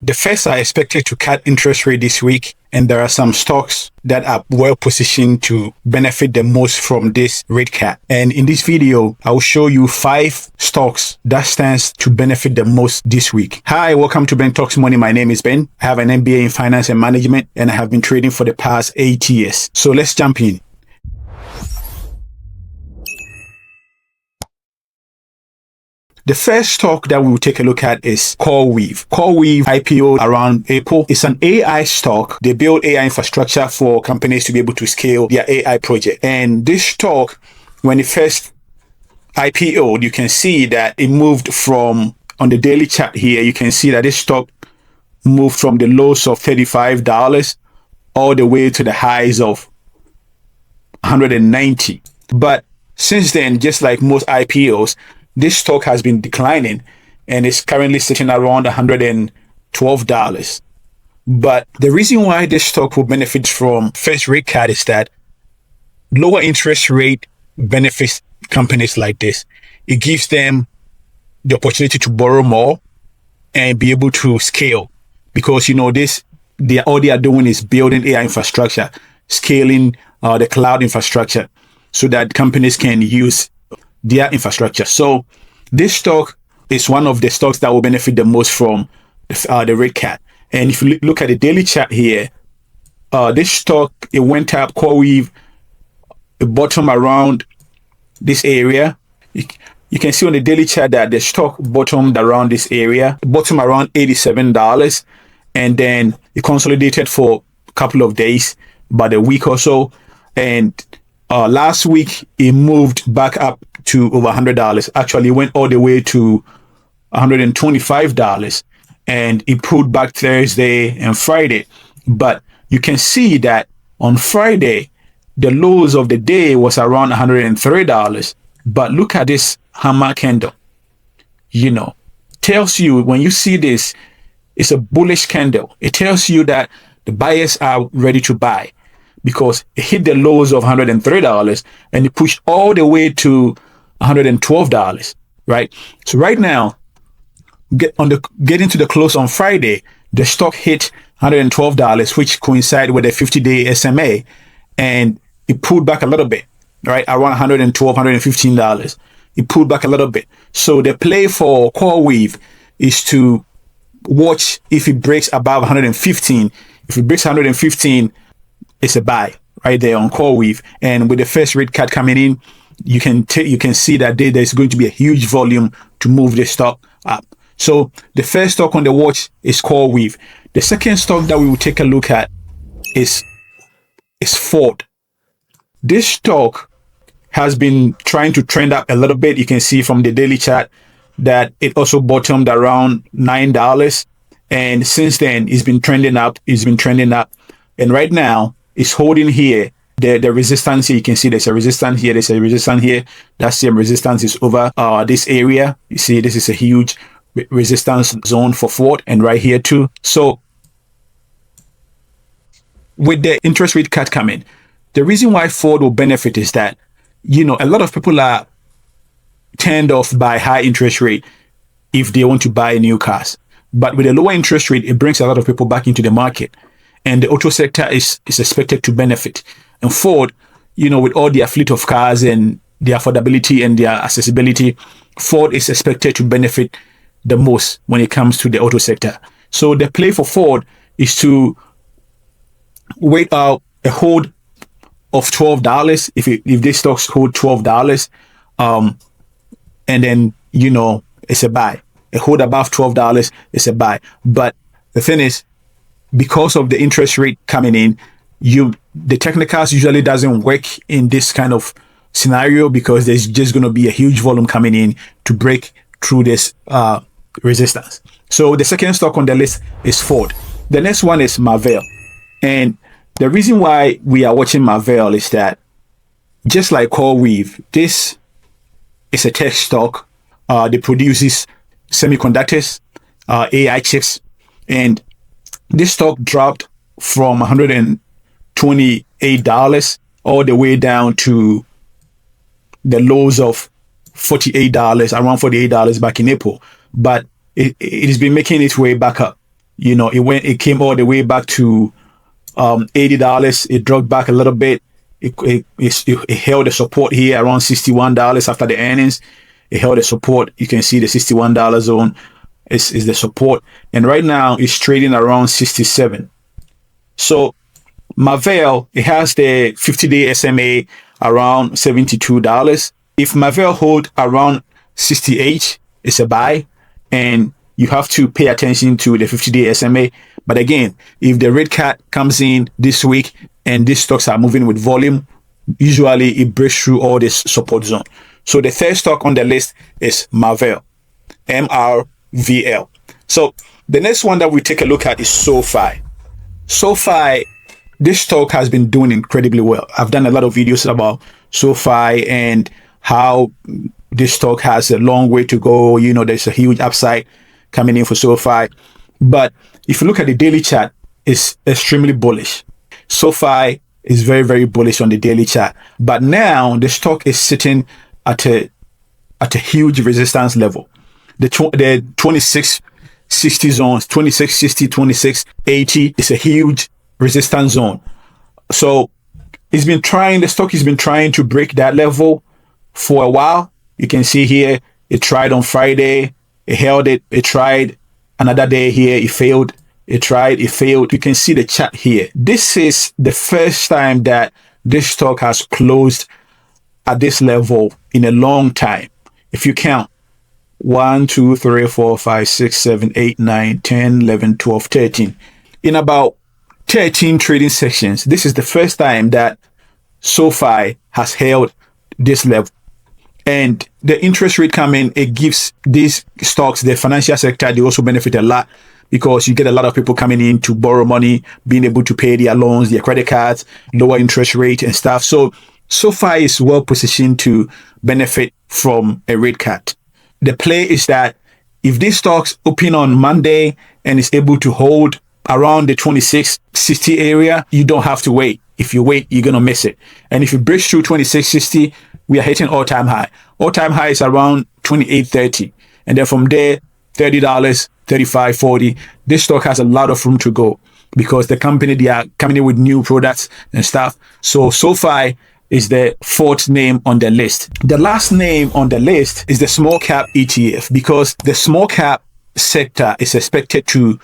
The Feds are expected to cut interest rate this week, and there are some stocks that are well positioned to benefit the most from this rate cut. And in this video, I will show you 5 stocks that stands to benefit the most this week. Hi, welcome to Ben Talks Money. My name is Ben. I have an MBA in finance and management, and I have been trading for the past 8 years. So let's jump in. The first stock that we will take a look at is CoreWeave. CoreWeave IPO around April. It's an AI stock. They build AI infrastructure for companies to be able to scale their AI project. And this stock, when it first IPO'd, you can see that it moved from, on the daily chart here, you can see that this stock moved from the lows of $35 all the way to the highs of $190. But since then, just like most IPOs, this stock has been declining and is currently sitting around $112. But the reason why this stock will benefit from first rate cut is that lower interest rate benefits companies like this. It gives them the opportunity to borrow more and be able to scale, because all they are doing is building AI infrastructure, scaling the cloud infrastructure so that companies can use their infrastructure. So this stock is one of the stocks that will benefit the most from the rate cut. And if you look at the daily chart here, this stock, it went up. CoreWeave, it bottom around this area. You can see on the daily chart that the stock bottomed around this area, bottom around $87, and then it consolidated for a couple of days, about a week or so, and last week it moved back up to over $100. Actually, it went all the way to $125, and it pulled back Thursday and Friday. But you can see that on Friday, the lows of the day was around $103. But look at this hammer candle. Tells you, when you see this, it's a bullish candle. It tells you that the buyers are ready to buy, because it hit the lows of $103 and it pushed all the way to $112, right? So right now, getting to the close on Friday, the stock hit $112, which coincided with a 50-day SMA, and it pulled back a little bit, right? Around $112, $115. It pulled back a little bit. So the play for CoreWeave is to watch if it breaks above 115. If it breaks 115, it's a buy right there on CoreWeave. And with the first rate cut coming in, you can see that there's going to be a huge volume to move the stock up. So the first stock on the watch is CoreWeave. The second stock that we will take a look at is Ford. This stock has been trying to trend up a little bit. You can see from the daily chart that it also bottomed around $9, and since then it's been trending up. And right now it's holding here. The resistance here, you can see there's a resistance here, there's a resistance here. That same resistance is over this area. You see, this is a huge resistance zone for Ford, and right here too. So with the interest rate cut coming, the reason why Ford will benefit is that, a lot of people are turned off by high interest rate if they want to buy new cars. But with a lower interest rate, it brings a lot of people back into the market. And the auto sector is expected to benefit. And Ford, with all their fleet of cars and their affordability and their accessibility, Ford is expected to benefit the most when it comes to the auto sector. So the play for Ford is to wait out a hold of $12 if these stocks hold $12, and then it's a buy. A hold above $12 is a buy. But the thing is, because of the interest rate coming in, the technicals usually doesn't work in this kind of scenario, because there's just going to be a huge volume coming in to break through this resistance. So the second stock on the list is Ford. The next one is Marvell. And the reason why we are watching Marvell is that, just like CoreWeave, this is a tech stock. They produces semiconductors, AI chips, and this stock dropped from $128 all the way down to the lows of $48, around $48 back in April. But it has been making its way back up. it came all the way back to $80. It dropped back a little bit. It held the support here around $61 after the earnings. It held the support. You can see the $61 zone is the support. And right now it's trading around 67. So Marvell, it has the 50-day SMA around $72. If Marvell hold around 68, it's a buy. And you have to pay attention to the 50-day SMA. But again, if the red cat comes in this week and these stocks are moving with volume, usually it breaks through all this support zone. So the third stock on the list is Marvell, MRVL. So the next one that we take a look at is SOFI. SOFI, this stock has been doing incredibly well. I've done a lot of videos about SOFI and how this stock has a long way to go. There's a huge upside coming in for SOFI. But if you look at the daily chart, it's extremely bullish. SOFI is very, very bullish on the daily chart. But now the stock is sitting at a huge resistance level. The 2660 zones, 2660, 2680 is a huge resistance zone. So the stock has been trying to break that level for a while. You can see here, it tried on Friday, it held it, it tried another day here, it failed, it tried, it failed. You can see the chart here. This is the first time that this stock has closed at this level in a long time. If you count 1, 2, 3, 4, 5, 6, 7, 8, 9, 10, 11, 12, 13. In about 13 trading sessions, this is the first time that SOFI has held this level. And the interest rate coming, it gives these stocks, the financial sector, they also benefit a lot because you get a lot of people coming in to borrow money, being able to pay their loans, their credit cards, lower interest rate and stuff. So SOFI is well positioned to benefit from a rate cut. The play is that if these stocks open on Monday and is able to hold around the 2660 area, you don't have to wait. If you wait, you're going to miss it. And if it breaks through 2660, we are hitting all-time high. All-time high is around 2830. And then from there, $30, $35, $40. This stock has a lot of room to go because the company, they are coming in with new products and stuff. So SOFI is the fourth name on the list. The last name on the list is the small cap ETF because the small cap sector is expected to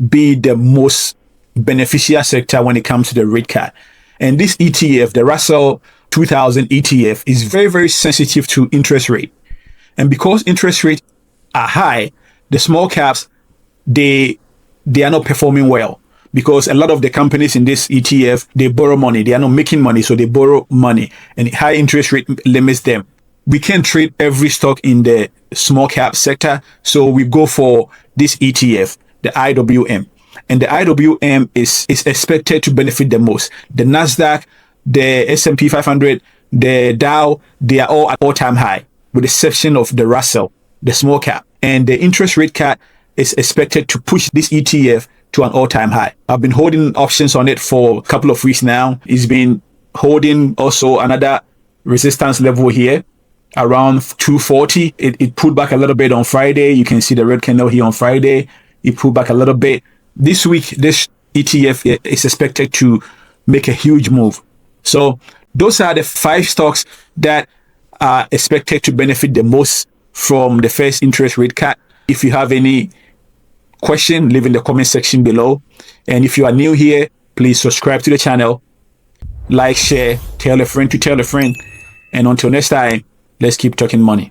be the most beneficial sector when it comes to the rate cut. And this ETF, the Russell 2000 ETF, is very, very sensitive to interest rate. And because interest rates are high, the small caps, they are not performing well because a lot of the companies in this ETF, they borrow money. They are not making money, so they borrow money and high interest rate limits them. We can't trade every stock in the small cap sector, so we go for this ETF, the IWM. And the IWM is expected to benefit the most. The Nasdaq, the S&P 500, the Dow, they are all at all-time high, with the exception of the Russell, the small cap. And the interest rate cut is expected to push this ETF to an all-time high. I've been holding options on it for a couple of weeks now. It's been holding also another resistance level here around 240. It pulled back a little bit on Friday. You can see the red candle here on Friday. It pulled back a little bit. This week, this ETF is expected to make a huge move. So those are the 5 stocks that are expected to benefit the most from the first interest rate cut. If you have any question, leave in the comment section below. And if you are new here, please subscribe to the channel, like, share, tell a friend to tell a friend. And until next time, let's keep talking money.